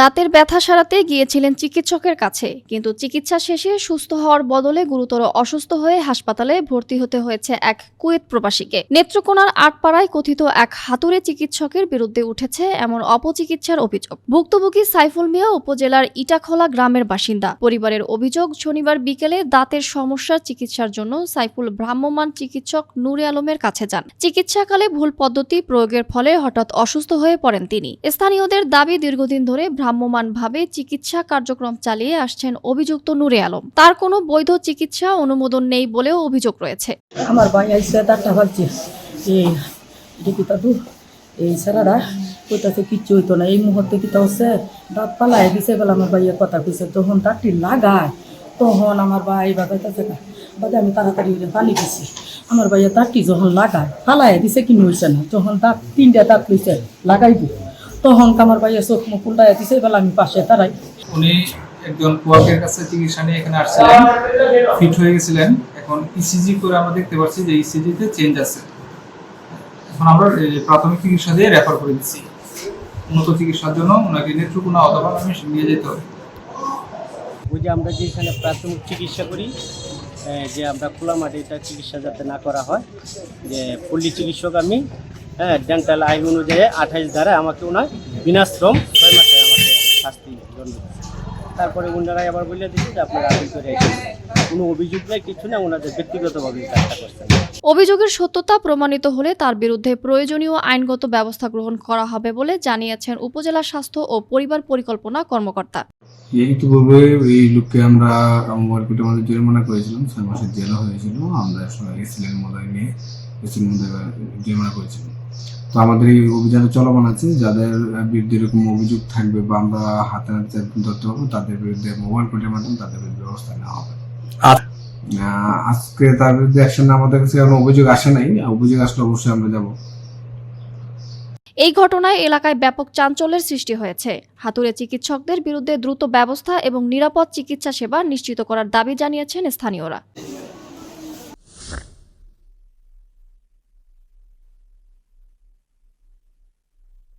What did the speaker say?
দাঁতের ব্যথা সারাতে গিয়েছিলেন চিকিৎসকের কাছে, কিন্তু চিকিৎসা শেষে সুস্থ হওয়ার বদলে গুরুতর অসুস্থ হয়ে হাসপাতালে ভর্তি হতে হয়েছে এক কুয়েত প্রবাসীকে। নেত্রকোনার আটপাড়ায় কথিত এক হাতুড়ে চিকিৎসকের বিরুদ্ধে উঠেছে এমন অপচিকিৎসার অভিযোগ। ভুক্তভোগী সাইফুল মিয়া উপজেলার ইটাখোলা গ্রামের বাসিন্দা। পরিবারের অভিযোগ, শনিবার বিকেলে দাঁতের সমস্যার চিকিৎসার জন্য সাইফুল ভ্রাম্যমাণ চিকিৎসক নূরে আলমের কাছে যান। চিকিৎসাকালে ভুল পদ্ধতি প্রয়োগের ফলে হঠাৎ অসুস্থ হয়ে পড়েন তিনি। স্থানীয়দের দাবি, দীর্ঘদিন ধরে ভ্রাম্যমাণভাবে চিকিৎসা কার্যক্রম চালিয়ে আসছেন অভিযুক্ত নূরে আলম। তার কোনো বৈধ চিকিৎসা অনুমোদন নেই বলেও অভিযোগ রয়েছে। আমার ভাই আইসে দাঁতটা ভাবছে এই সারারা কইতাছে কিচ্ছু হইতো না। এই মুহূর্তে কিতা হচ্ছে, দাঁত পালাই দিছে বলে আমার ভাইয়ের কথা কইছে। তখন দাঁতটি লাগায়, তখন আমার ভাই বাগাইতেছে না, বাদে আমি তাড়াতাড়ি পানি দিছি। আমার ভাইয়ের দাঁতটি যখন লাগায় পালাই দিছে, কিনে হয়েছে না। যখন দাঁত তিনটা দাঁত লইছে লাগাইব, তখন আমার ভাইয়ের চোখ মুখ উল্টাই দিছে বলে আমি পাশে তারাই। উনি একজন কুয়াকের কাছে চিকিৎসা নিয়ে এখানে আসছিলেন, ফিট হয়ে গেছিলেন। এখন ইসিজি করে আমরা দেখতে পাচ্ছি যে ইসিজিতে চেঞ্জ আছে। এখন আমরা প্রাথমিক চিকিৎসা দিয়ে রেফার করে দিচ্ছি। উন্নত চিকিৎসার জন্য ওনাকে নেত্রকোনা অথবা আমি নিয়ে যেতে হবে। ওই যে আমরা যে এখানে প্রাথমিক চিকিৎসা করি, যে আমরা খোলা মাঠে এটা চিকিৎসা যাতে না করা হয়, যে পল্লী চিকিৎসক আমি ডেন্টাল আইন অনুযায়ী 28 ধারায় আমাকে ওনার বিনাশ্রম 6 মাসে আমাকে শাস্তি জন্য। তারপরে ওনারাই আবার বলে দিচ্ছে যে আপনারা আপিল করে কোনো অভিযোগ নেই, কিছু না, ওনাদের ব্যক্তিগতভাবে কাজটা করছেন। অভিযোগের সত্যতা প্রমাণিত হলে তার বিরুদ্ধে প্রয়োজনীয় আইনগত ব্যবস্থা গ্রহণ করা হবে বলে জানিয়েছেন উপজেলা স্বাস্থ্য ও পরিবার পরিকল্পনা কর্মকর্তা। ইতিপূর্বে এই লোককে আমরা মোবাইল কোর্টের মধ্যে জরিমানা করেছিলাম, 6 মাসের জেলও হয়েছিল। আমরা এসিলের মধ্যে নিয়ে এসির মধ্যে জরিমানা করেছিলাম। তো আমাদের এই অভিযানে চলমান আছে। যাদের বিরুদ্ধে এরকম অভিযোগ থাকবে বা আমরা হাতে হাতে ধরতে পারবো, তাদের বিরুদ্ধে মোবাইল কোর্টের মাধ্যমে তাদের বিরুদ্ধে ব্যবস্থা নেওয়া হবে। আজকে তার বিরুদ্ধে অ্যাকশন আমাদের কাছে কোনো অভিযোগ আসে নাই। অভিযোগ আসলে অবশ্যই আমরা যাব। এই ঘটনায় এলাকায় ব্যাপক চাঞ্চল্যের সৃষ্টি হয়েছে। হাতুড়ে চিকিৎসকদের বিরুদ্ধে দ্রুত ব্যবস্থা এবং নিরাপদ চিকিৎসা সেবা নিশ্চিত করার দাবি জানিয়েছেন স্থানীয়রা।